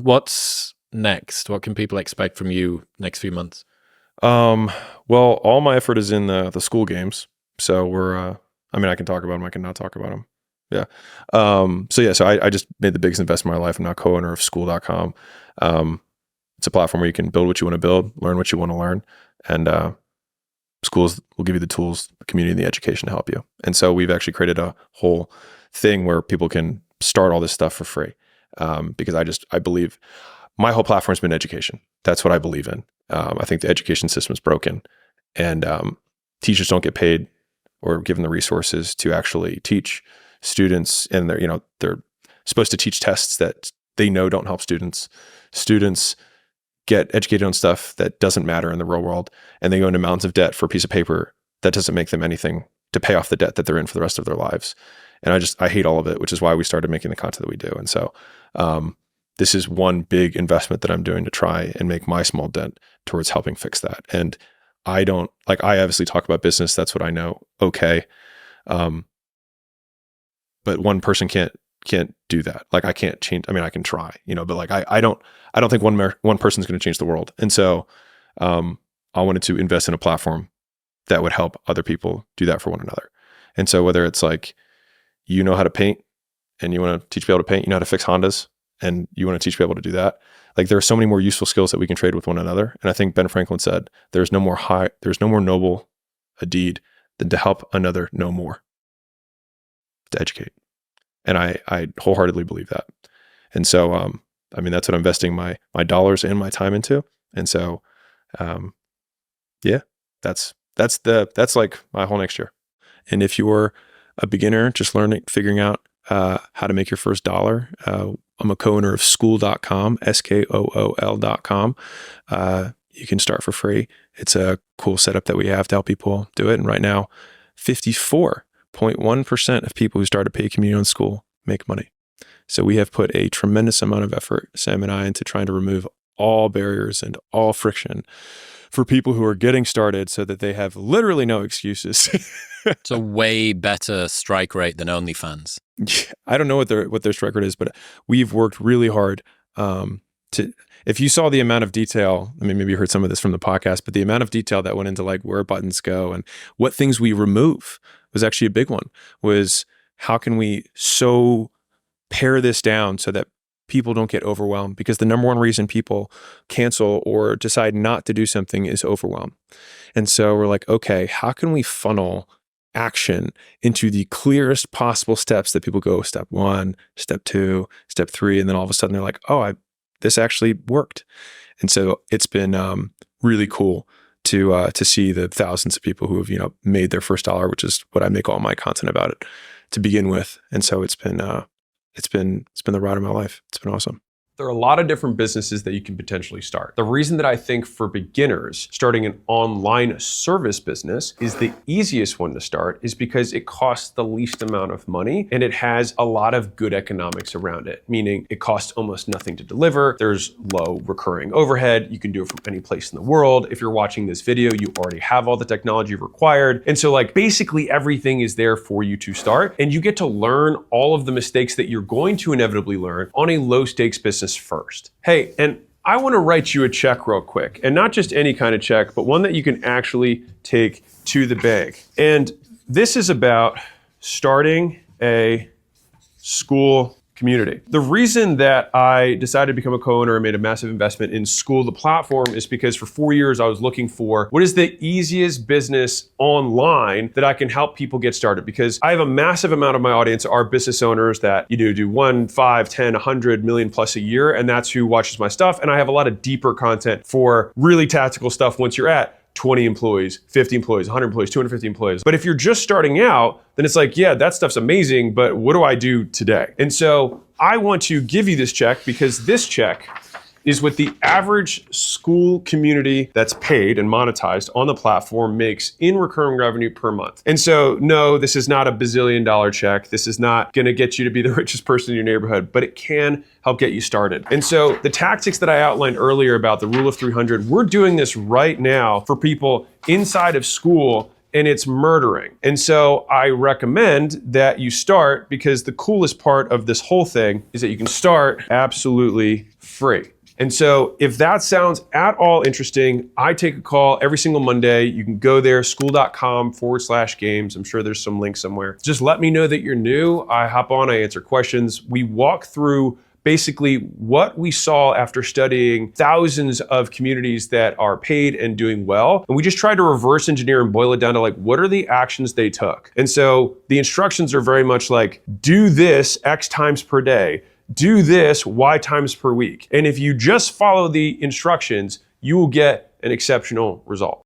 What's next? What can people expect from you next few months? Well, all my effort is in the Skool Games. So I mean, I can talk about them. I can not talk about them. Yeah. So I just made the biggest investment of my life. I'm now co-owner of Skool.com. It's a platform where you can build what you want to build, learn what you want to learn. And, schools will give you the tools, the community, and the education to help you. And so we've actually created a whole thing where people can start all this stuff for free. Because I believe my whole platform has been education. That's what I believe in. I think the education system is broken, and teachers don't get paid or given the resources to actually teach students. And they're supposed to teach tests that they know don't help students. Students get educated on stuff that doesn't matter in the real world, and they go into mountains of debt for a piece of paper that doesn't make them anything to pay off the debt that they're in for the rest of their lives. And I hate all of it, which is why we started making the content that we do. And so this is one big investment that I'm doing to try and make my small dent towards helping fix that. And I obviously talk about business. That's what I know. Okay. But one person can't do that. Like, I can't change. I mean, I can try, but like, I don't think one person's going to change the world. And so, I wanted to invest in a platform that would help other people do that for one another. And so whether it's like, how to paint and you want to teach people to paint, how to fix Hondas and you want to teach people to do that. Like, there are so many more useful skills that we can trade with one another. And I think Ben Franklin said, there's no more noble a deed than to help another know more, to educate. And I wholeheartedly believe that. And so, I mean, that's what I'm investing my dollars and my time into. And so, yeah, that's like my whole next year. And if you're a beginner, just figuring out how to make your first dollar, I'm a co-owner of Skool.com, Skool.com. You can start for free. It's a cool setup that we have to help people do it. And right now, 54.1% of people who start a paid community on Skool make money. So we have put a tremendous amount of effort, Sam and I, into trying to remove all barriers and all friction for people who are getting started so that they have literally no excuses. It's a way better strike rate than OnlyFans. I don't know what their strike rate is, but we've worked really hard if you saw the amount of detail, I mean, maybe you heard some of this from the podcast, but the amount of detail that went into like where buttons go and what things we remove was actually a big one. Was how can we so pare this down so that people don't get overwhelmed? Because the number one reason people cancel or decide not to do something is overwhelm. And so we're like, okay, how can we funnel action into the clearest possible steps that people go step 1, step 2, step 3, and then all of a sudden they're like, oh, this actually worked. And so it's been really cool to see the thousands of people who have made their first dollar, which is what I make all my content about it to begin with. And so it's been the ride of my life. It's been awesome. There are a lot of different businesses that you can potentially start. The reason that I think for beginners, starting an online service business is the easiest one to start is because it costs the least amount of money and it has a lot of good economics around it, meaning it costs almost nothing to deliver. There's low recurring overhead. You can do it from any place in the world. If you're watching this video, you already have all the technology required. And so like basically everything is there for you to start, and you get to learn all of the mistakes that you're going to inevitably learn on a low stakes business first. Hey, and I want to write you a check real quick, and not just any kind of check, but one that you can actually take to the bank. And this is about starting a school community. The reason that I decided to become a co-owner and made a massive investment in Skool, the platform, is because for 4 years I was looking for what is the easiest business online that I can help people get started. Because I have a massive amount of my audience are business owners that do 1, 5, 10, 100 million plus a year, and that's who watches my stuff. And I have a lot of deeper content for really tactical stuff once you're at 20 employees, 50 employees, 100 employees, 250 employees. But if you're just starting out, then it's like, yeah, that stuff's amazing, but what do I do today? And so I want to give you this check because this check is what the average school community that's paid and monetized on the platform makes in recurring revenue per month. And so, no, this is not a bazillion-dollar check. This is not gonna get you to be the richest person in your neighborhood, but it can help get you started. And so the tactics that I outlined earlier about the rule of 300, we're doing this right now for people inside of Skool, and it's murdering. And so I recommend that you start, because the coolest part of this whole thing is that you can start absolutely free. And so if that sounds at all interesting, I take a call every single Monday. You can go there, skool.com/games. I'm sure there's some link somewhere. Just let me know that you're new. I hop on, I answer questions. We walk through basically what we saw after studying thousands of communities that are paid and doing well. And we just try to reverse engineer and boil it down to like, what are the actions they took? And so the instructions are very much like, do this X times per day. Do this Y times per week. And if you just follow the instructions, you will get an exceptional result.